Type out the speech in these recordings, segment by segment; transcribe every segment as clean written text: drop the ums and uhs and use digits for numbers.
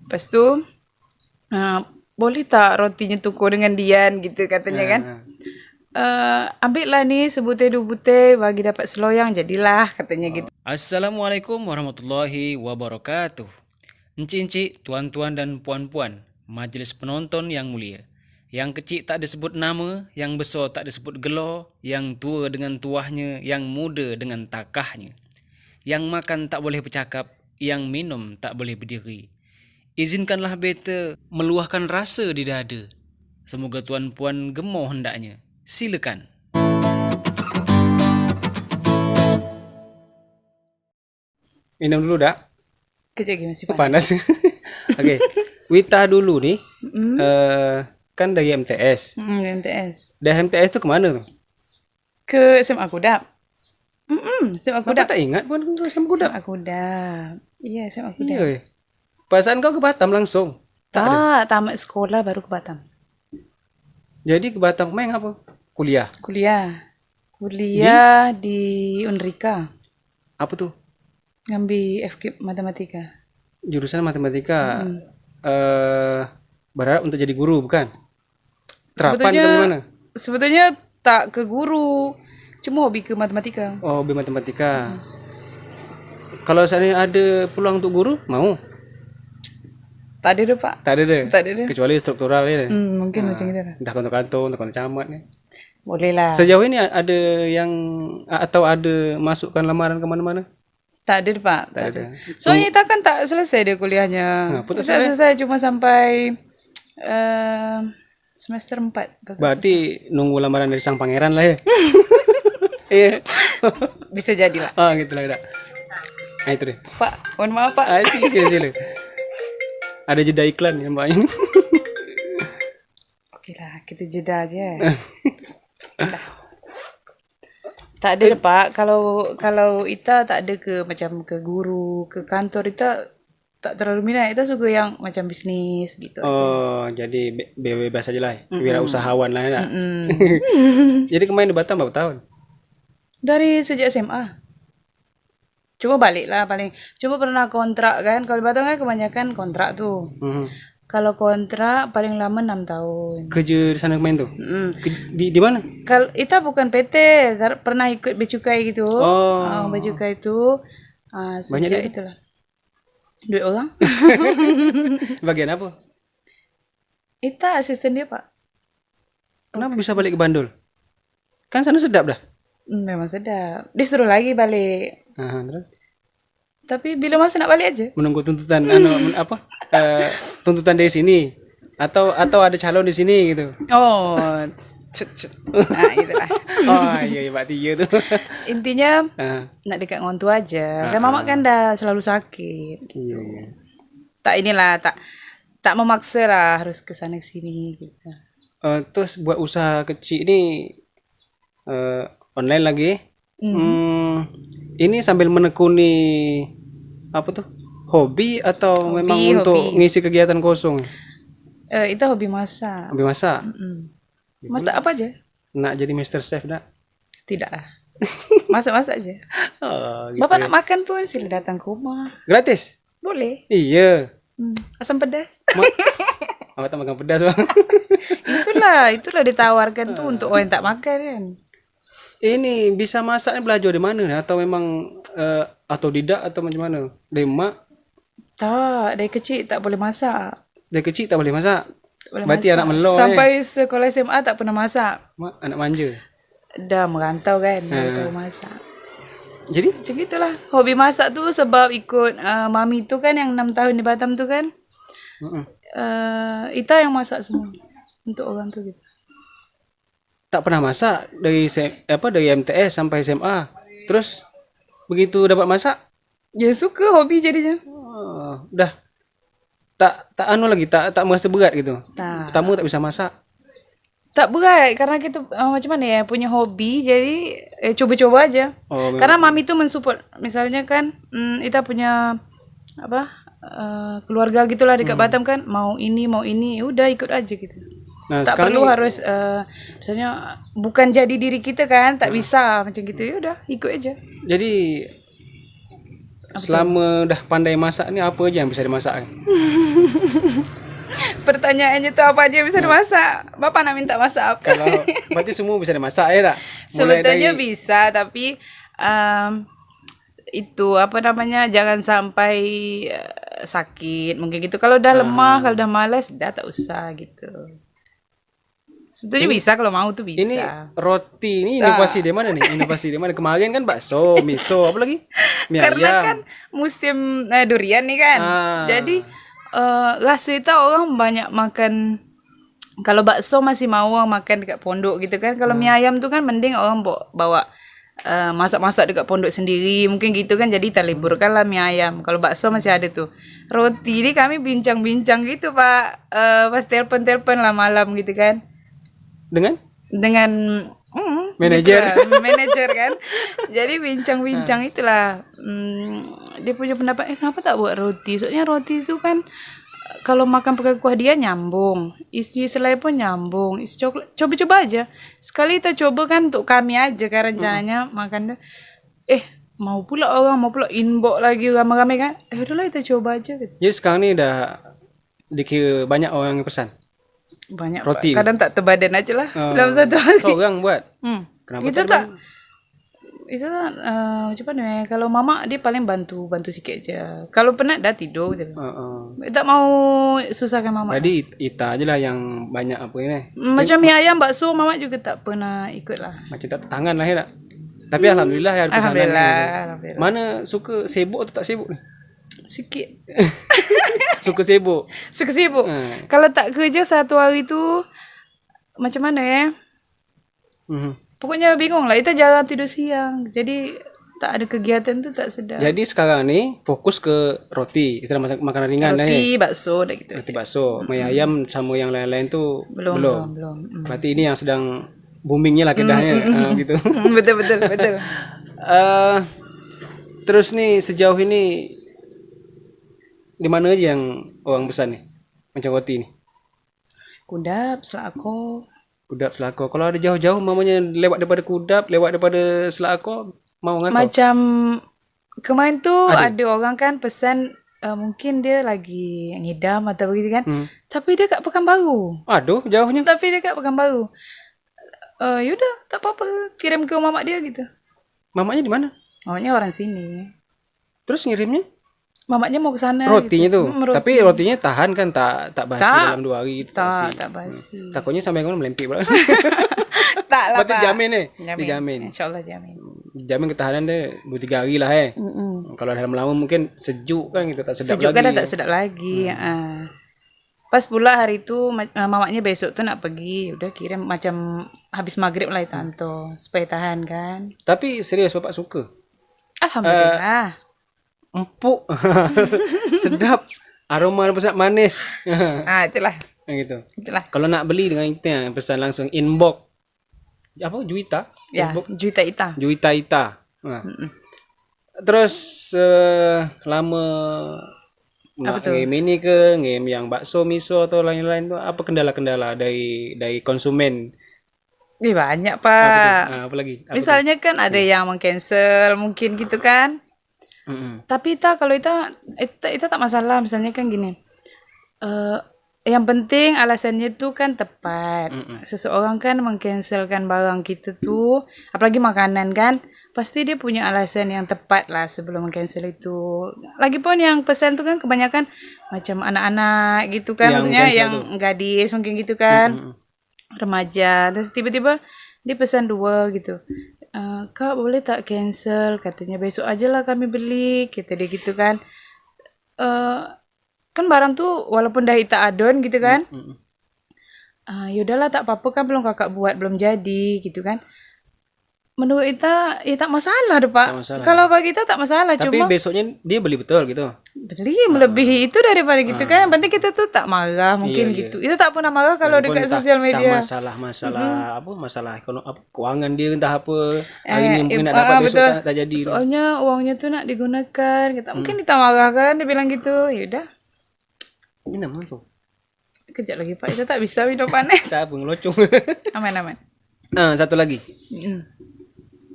Lepas tu boleh tak rotinya tukar dengan Dian gitu katanya kan. Ambil lah ni sebutir 2 butir bagi dapat seloyang, jadilah katanya gitu. Assalamualaikum warahmatullahi wabarakatuh. Encik-encik, tuan-tuan dan puan-puan, majlis penonton yang mulia. Yang kecil tak disebut nama, yang besar tak disebut gelar, yang tua dengan tuahnya, yang muda dengan takahnya. Yang makan tak boleh bercakap, yang minum tak boleh berdiri. Izinkanlah beta meluahkan rasa di dada. Semoga tuan-puan gemar hendaknya. Silakan. Minum dulu dah. Kejap lagi masih panas. Panas. Okey. Wita dulu ni kan dari MTS. MTS. Dari MTS tu ke mana tu? Ke SMA Kudap. SMA Aku Kudap. tak ingat pun kau sama budak. SMA Kudap. Ya, SMA Kudap. Ya. Perasaan kau ke Batam langsung. Tak, tamat sekolah baru ke Batam. Jadi ke Batam main apa? Kuliah. Kuliah di Unrika. Apa tu? Ngambil FK Matematika. Jurusan matematika. Berharap untuk jadi guru bukan? Terapan ke mana? Sebetulnya tak ke guru. Cuma hobi ke matematika. Oh, hobi matematika. Kalau seandainya ada peluang untuk guru, mau? Tak ada dah, Pak. Tak ada dah. Tak ada dah. Kecuali struktural je. Mungkin macam itu lah. Dah kantor-kantor, dah kantor camat ni. Boleh lah. Sejauh ini ada yang atau ada masukkan lamaran ke mana-mana? Tak ada, Pak. Tak ada. Soalnya kita kan tak selesai dia kuliahnya. Apa tak Tak selesai cuma sampai semester 4. Berarti nunggu lamaran dari sang pangeran lah ya. Iya. Bisa jadilah. Gitulah dah. Itu deh. Pak, mohon maaf, Pak. Sila. Ada jeda iklan ya Mbak ini. Okey lah, kita jeda aja. Tak ada dah, Pak. Kalau Ita tak ada ke macam ke guru, ke kantor, Ita tak terlalu minat. Ita suka yang macam bisnis gitu. Oh, jadi bebas aja lah. Wirausahawan lah ya. Jadi kemarin di Batam berapa tahun? Dari sejak SMA. Cuma balik lah paling. Cuma pernah kontrak kan. Kalau di Batam kan kebanyakan kontrak tuh. Kalau kontrak paling lama 6 tahun. Kerja di sana kemarin tu? Di mana? Kalau Ita bukan PT, pernah ikut becukai gitu. Becukai itu sejak itulah. Duit orang. Bagian apa? Ita asisten dia, Pak. Kenapa bisa balik ke Bandul? Kan sana sedap dah. Memang sedap. Disuruh lagi balik. Terus? Tapi bila masa nak balik aja. Menunggu tuntutan tuntutan dari sini atau ada calon di sini gitu. Oh, gitu lah. Iya Pak Tia tu. Intinya nak dekat dengan orang tua aja. Dan mamak kan dah selalu sakit. Iya. Tak memaksa lah harus ke sana ke sini gitu. Terus buat usaha kecil ni online lagi. Ini sambil menekuni apa tuh? Hobi atau memang untuk ngisi kegiatan kosong? Itu hobi masak. Hobi masak. Masak apa aja? Nak jadi master chef dah? Tidak lah. Masak-masak aja. Gitu. Bapak nak makan pun sila datang ke rumah. Gratis? Boleh. Iya. Asam pedas. Awak tak makan pedas bang? Itulah ditawarkan tuh untuk orang yang tak makan kan. Ini bisa masaknya belajar di mana? Atau memang atau tidak atau macam mana? Dari mak? Tak, dari kecil tak boleh masak. Dari kecil tak boleh masak? Boleh Berarti masak. anak melor Sampai sekolah SMA tak pernah masak. Mak anak manja? Dah merantau kan, dah tahu masak. Jadi? Macam itulah. Hobi masak tu sebab ikut mami tu kan yang 6 tahun di Batam tu kan. Ita yang masak semua. Untuk orang tu gitu. Tak pernah masak dari MTS sampai SMA. Terus begitu dapat masak? Ya suka hobi jadinya. Dah tak merasa berat gitu. Tak. Pertama tak bisa masak. Tak berat karena kita macam mana ya punya hobi jadi coba-coba aja. Karena mami tu mensupport. Misalnya kan kita punya keluarga gitulah dekat Batam kan mau ini udah ikut aja gitu. Nah, tak perlu harus misalnya bukan jadi diri kita kan tak bisa macam gitu ya udah ikut aja. Jadi selama dah pandai masak ni apa aja yang bisa dimasak? Pertanyaannya tuh apa aja yang bisa dimasak? Bapak nak minta masak apa? Kalau berarti semua bisa dimasak ya tak? Sebetulnya bisa, tapi itu apa namanya, jangan sampai sakit mungkin gitu. Kalau udah lemah, kalau udah malas, dah tak usah gitu. Sebetulnya bisa kalau mau tuh bisa. Ini roti ini inovasi di mana nih? Inovasi di mana? Kemarin kan bakso, miso, apa lagi? Mie Karena ayam. kan musim durian nih kan. Jadi rasanya orang banyak makan. Kalau bakso masih mau orang makan dekat pondok gitu kan. Kalau mie ayam tuh kan mending orang bawa masak-masak dekat pondok sendiri. Mungkin gitu kan, jadi kita liburkan lah mie ayam. Kalau bakso masih ada tuh. Roti ini kami bincang-bincang gitu Pak. Pas telepon-telepon lah malam gitu kan. Dengan Manajer manajer kan. Jadi bincang-bincang itulah. Dia punya pendapat, kenapa tak buat roti? Soalnya roti itu kan kalau makan pakai kuah dia nyambung, isi selai pun nyambung, isi coklat. Coba-coba aja. Sekali kita coba kan untuk kami aja kan rencananya makan. Mau pula inbox lagi ramai-ramai kan. Udahlah kita coba aja gitu. Jadi sekarang ni dah dikira banyak orang yang pesan. Banyak Roti. Pak. Kadang tak terbadan aja lah dalam satu hari. Seorang buat. Kenapa Itu macam mana ya? Kalau mama dia paling bantu sikit aja. Kalau penat dah tidur je. Tak mau susahkan mama. Jadi Ita aje lah yang banyak apa ini. Macam mie ayam, bakso mama juga tak pernah ikut lah. Macam tak tangan lah ya tak? Tapi alhamdulillah ya ada pesanan. Alhamdulillah. Mana suka sibuk atau tak sibuk ni? Sikit. Suka sibuk. Suka sibuk. Kalau tak kerja satu hari tu macam mana ya? Pokoknya bingung lah. Kita jarang tidur siang. Jadi tak ada kegiatan tu tak sedap. Jadi sekarang ni fokus ke roti. Istilah makanan ringan dah Roti, ni. bakso dah gitu. Roti bakso. Mie ayam sama yang lain-lain tu Belum. Berarti ini yang sedang boomingnya lah kedahnya. Gitu. Betul. Terus ni sejauh ini di mana aja yang orang pesan ni? Macam roti ni. Kudap, selako. Kudap Selako. Kalau ada jauh-jauh mamanya lewat daripada Kudap, lewat daripada Selako, mau ngantar. Macam kemarin tu ada orang kan pesan mungkin dia lagi ngidam atau begitu kan. Tapi dia kat Pekanbaru. Aduh, jauhnya. Tapi dia kat Pekanbaru. Yaudah, tak apa-apa. Kirim ke mamak dia gitu. Mamaknya di mana? Mamaknya orang sini. Terus ngirimnya? Mamaknya mau ke sana. Rotinya gitu. tuh. Tapi rotinya tahan kan, tak basi dalam 2 hari. Tak basi. Takutnya sampai kamu melempit pula. Tak lah, Berarti Pak. jamin nih? Jamin. Dijamin. InsyaAllah jamin. Jamin ketahanan dia 2-3 hari lah Kalau dalam lama mungkin sejuk kan gitu, tak sedap Sejuk lagi. kan dah tak sedap lagi. Pas pula hari tu mamaknya besok tu nak pergi. Udah kirim macam habis maghrib lah tanto supaya tahan kan. Tapi serius bapak suka? Alhamdulillah. Empuk. Sedap. Aroma manis. Itulah. Gitu. Itulah. Kalau nak beli dengan kita pesan langsung inbox. Apa? Juwita? Ya, Juwita Ita. Juwita Ita. Terus lama nak game ini ke game yang bakso, miso atau lain-lain tu apa kendala-kendala dari konsumen? Banyak Pak. Apa lagi? Misalnya kan ada yang meng-cancel mungkin gitu kan. Tapi kalau Ita tak masalah. Misalnya kan gini. Yang penting alasannya tu kan tepat. Seseorang kan meng-cancelkan barang kita tu, apalagi makanan kan, pasti dia punya alasan yang tepat lah sebelum meng-cancel itu. Lagipun yang pesan tu kan kebanyakan macam anak-anak gitu kan, maksudnya yang gadis mungkin gitu kan, remaja. Terus tiba-tiba dia pesan 2 gitu. Kak boleh tak cancel? Katanya besok aja lah kami beli. Kata dia gitu kan. Kan barang tuh walaupun dah Ita adon gitu kan. Yaudahlah tak apa-apa kan belum kakak buat, belum jadi gitu kan. Menurut Ita ya tak masalah deh Pak. Kalau bagi Ita tak masalah. Tapi cuma besoknya dia beli betul gitu. beli melebihi itu daripada gitu kan. Yang penting kita tuh tak marah mungkin gitu. Itu tak pernah marah kalau dekat sosial media. Tak masalah keuangan dia entah apa. Hari ni mungkin nak dapat besok tak jadi. Soalnya uangnya tuh nak digunakan. Kita mungkin Ita marah kan, dia bilang gitu. Yaudah. Minum langsung. Kejap lagi Pak, Ita tak bisa minum panas. Tak apa ngelocong. Aman. Satu lagi.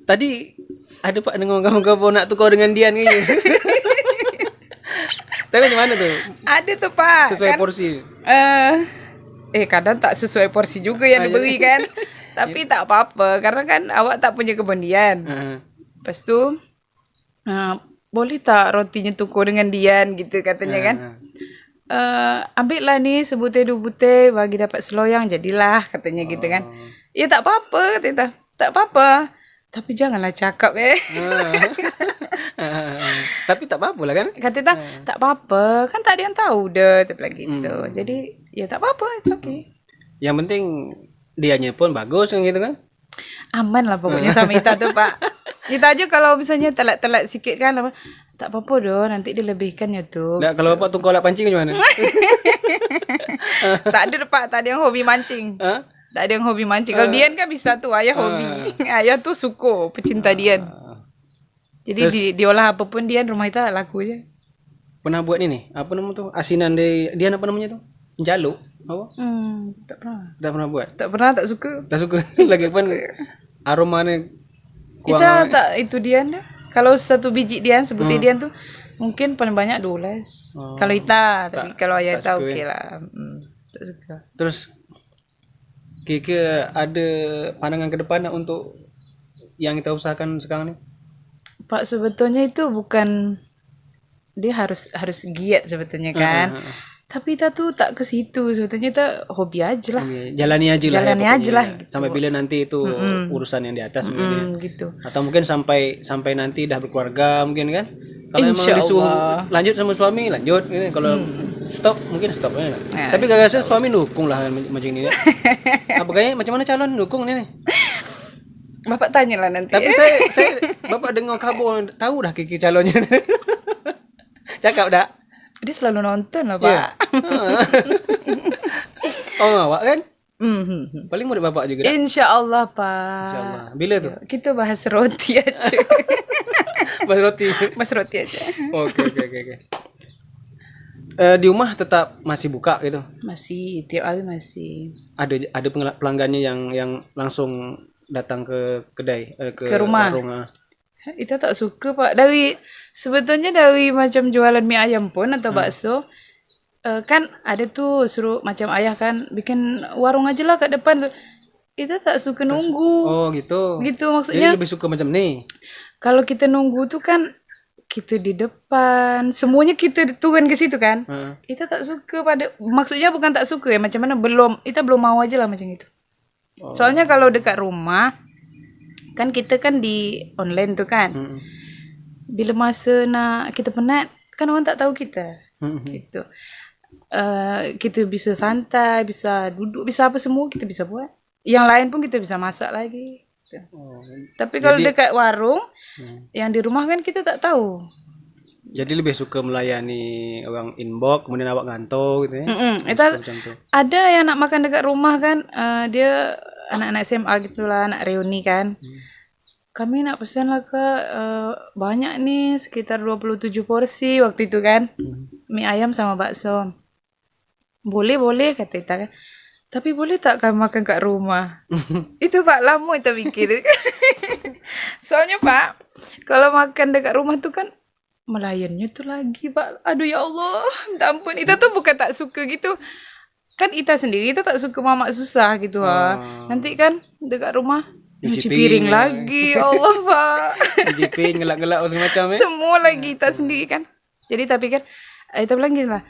Tadi ada Pak dengan kamu nak tukar dengan Dian kayaknya. Tapi gimana tuh? Ada tuh Pak. Sesuai Kan, porsi. kadang tak sesuai porsi juga yang diberi kan. Tapi tak apa-apa karena kan awak tak punya keberanian. Lepas tu boleh tak rotinya tukar dengan Dian gitu katanya kan. Ambil lah nih sebutir 2 butir bagi dapat seloyang jadilah katanya gitu kan. Ya tak apa-apa kata Ita. Tak apa-apa. Tapi janganlah cakap Tapi tak apa lah kan? Kata Ita, tak apa-apa. Kan tak ada yang tahu dah. Dia bilang gitu. Jadi ya tak apa-apa. It's okay. Yang penting dianya pun bagus kan gitu kan? Aman lah pokoknya sama Ita tuh Pak. Ita aja kalau misalnya telat-telat sikit kan apa, tak apa-apa doh, nanti dilebihkan ya tuh. Nah, kalau bapak tukar alat pancing gimana? Tak ada Pak, tak ada yang hobi mancing. Tak ada yang hobi mancing. Kalau Dian kan bisa tuh, ayah hobi. Ayah tuh suko, pecinta Dian. Jadi diolah apapun Dian, rumah Ita laku aja. Pernah buat ini? Apa nama tuh? Asinan dari Dian apa namanya tuh? Jaluk? Apa? Tak pernah. Tak pernah buat? Tak pernah, tak suka. Tak suka. Lagi pun aromanya kurang. Kita tak itu Dian dah. Kalau 1 biji Dian, sebutir Dian tuh mungkin paling banyak 12. Kalau Ita, tapi kalau ayah Ita okey lah. Tak suka. Terus kira-kira ada pandangan ke depan tak untuk yang kita usahakan sekarang ni? Pak, sebetulnya itu bukan dia harus giat sebetulnya kan. Tapi kita tuh tak ke situ, sebetulnya kita hobi aja lah. Jalani aja lah. Jalani aja lah. Gitu. Sampai bila nanti itu urusan yang di atas mungkin. Gitu. Atau mungkin sampai nanti dah berkeluarga mungkin kan. Kalau memang disuruh lanjut sama suami, lanjut. Kalau stop, mungkin stop. Tapi gak rasa suami dukung lah macam ini. Apa kayaknya macam mana calon dukung ni? Bapak tanya lah nanti. Tapi saya bapak dengar kabar tahu dah kiki calonnya. Cakap dah. Dia selalu nonton lah Pak. Oh awak kan? Paling murid bapak juga dah. InsyaAllah Pak. InsyaAllah. Bila tu? Kita bahas roti aja. Bahas roti. Bahas roti aja. Okey. Di rumah tetap masih buka gitu? Masih, tiap hari masih. Ada pelanggannya yang langsung datang ke kedai, ke rumah. Warung. Kita tak suka Pak. Sebetulnya dari macam jualan mie ayam pun atau bakso, kan ada tuh suruh macam ayah kan bikin warung aja lah kat depan. Kita tak suka nunggu. Oh gitu. Gitu maksudnya. Jadi lebih suka macam ni. Kalau kita nunggu tuh kan kita di depan, semuanya kita turun ke situ kan. Kita tak suka maksudnya bukan tak suka ya, macam mana kita belum mau aja lah macam itu. Soalnya kalau dekat rumah kan kita kan di online tuh kan. Bila masa nak kita penat kan orang tak tahu kita. Gitu. Kita bisa santai, bisa duduk, bisa apa semua kita bisa buat. Yang lain pun kita bisa masak lagi. Gitu. Tapi kalau dekat warung, yang di rumah kan kita tak tahu. Jadi lebih suka melayani orang inbox, kemudian awak ngantor gitu ya. Ada yang nak makan dekat rumah kan, dia anak-anak SMA gitulah, anak reuni kan. Kami nak pesan lah Kak, banyak nih sekitar 27 porsi waktu itu kan. Mie ayam sama bakso. Boleh kata kita kan. Tapi boleh tak kami makan kat rumah? Itu Pak, lama kita mikir. Soalnya Pak, kalau makan dekat rumah tuh kan melayannya tuh lagi Pak. Aduh ya Allah, minta ampun. Kita tuh bukan tak suka gitu. Kan Ita sendiri, kita tak suka mamak susah gitu Nanti kan dekat rumah nyuci piring lagi. Ya Allah Pak. Nyuci piring, gelak-gelak macam-macam semua lagi Ita sendiri kan. Jadi tapi kan Ita bilang gini lah,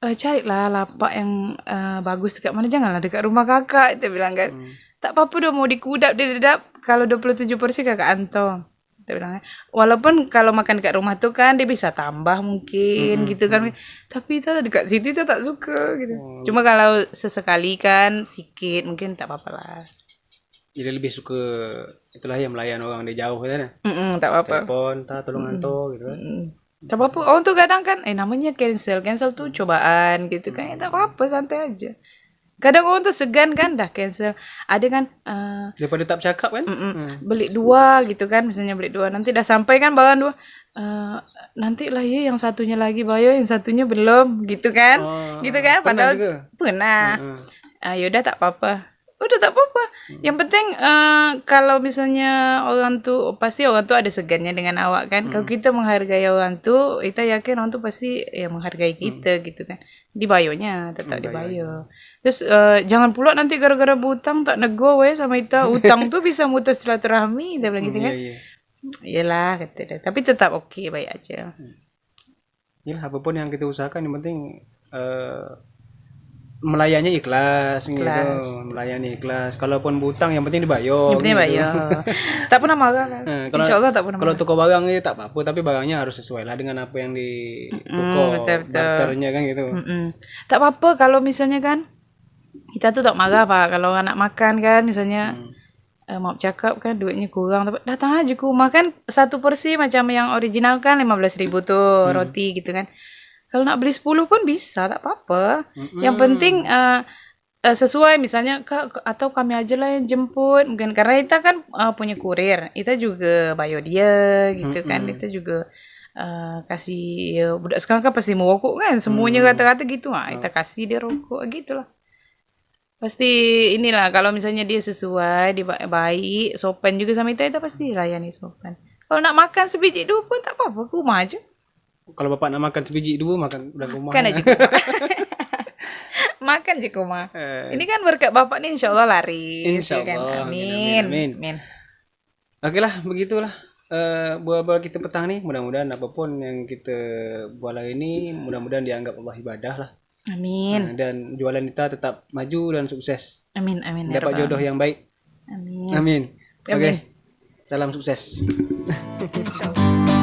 carilah lapak yang bagus dekat mana, janganlah dekat rumah kakak. Kita bilang kan, tak apa-apa dah mau dikudap dia dedap. Kalau 27 porsi kakak anto. Kita bilang, walaupun kalau makan dekat rumah tuh kan dia bisa tambah mungkin gitu kan. Tapi kita dekat situ kita tak suka gitu. Cuma kalau sesekali kan sikit mungkin tak apa-apa lah. Jadi lebih suka itulah yang melayan orang dari jauh kan. Tak apa-apa. Telepon, tolong anto gitu kan. Tak apa-apa. Orang tuh kadang kan namanya cancel tuh cobaan gitu kan. Tak apa-apa, santai aja. Kadang orang tuh segan kan dah cancel. Ada kan daripada tak bercakap kan. Beli 2 gitu kan, misalnya beli 2. Nanti dah sampai kan barang 2. Nanti lah ya yang satunya lagi bayar, yang satunya belum gitu kan. Gitu kan. Padahal pernah. Yaudah tak apa-apa. udah tak apa-apa. Yang penting kalau misalnya orang tuh pasti orang tuh ada segannya dengan awak kan. Kalau kita menghargai orang tuh, kita yakin orang tuh pasti ya menghargai kita gitu kan. Dibayarnya tetap dibayar. Terus jangan pula nanti gara-gara berhutang tak nego we sama kita. Utang tuh bisa mutus silaturahmi, dia bilang gitu kan. Iya. Iyalah kata dia. Tapi tetap oke, baik aja. Ya apapun yang kita usahakan yang penting melayani ikhlas gitu. Melayani ikhlas. Kalaupun butang yang penting dibayar. Yang penting bayar. Tak pernah marah kan. Insya Allah tak pernah Kalau toko barang itu tak apa-apa, tapi barangnya harus sesuai lah dengan apa yang di toko barternya kan gitu. Tak apa-apa kalau misalnya kan kita tuh tak marah Pak. Kalau anak makan kan misalnya mau cakap kan duitnya kurang, tapi datang aja ke rumah kan satu porsi macam yang original kan 15.000 tuh roti gitu kan. Kalau nak beli 10 pun bisa, tak apa-apa. Yang penting sesuai misalnya Kak atau kami aja lah yang jemput. Mungkin karena kita kan punya kurir. Kita juga bayar dia gitu kan. Kita juga kasih ya, budak sekarang kan pasti mau rokok kan. Semuanya kata-kata gitu. Kita kasih dia rokok gitu lah. Pasti inilah kalau misalnya dia sesuai, dia baik, sopan juga sama kita pasti layani sopan. Kalau nak makan sebiji dua pun tak apa-apa, ke rumah aja. Kalau bapak nak makan sebiji dua makan udah rumah. Makan aja rumah. Makan aja rumah. Ini kan berkat bapak nih insya Allah laris. Insya Allah. Kan? Amin. Oke lah begitulah buah-buah kita petang nih. Mudah-mudahan apapun yang kita buat hari ini mudah-mudahan dianggap Allah ibadah lah. Amin. Dan jualan kita tetap maju dan sukses. Amin. Dapat jodoh yang baik. Amin. Oke. Salam sukses. Insya Allah.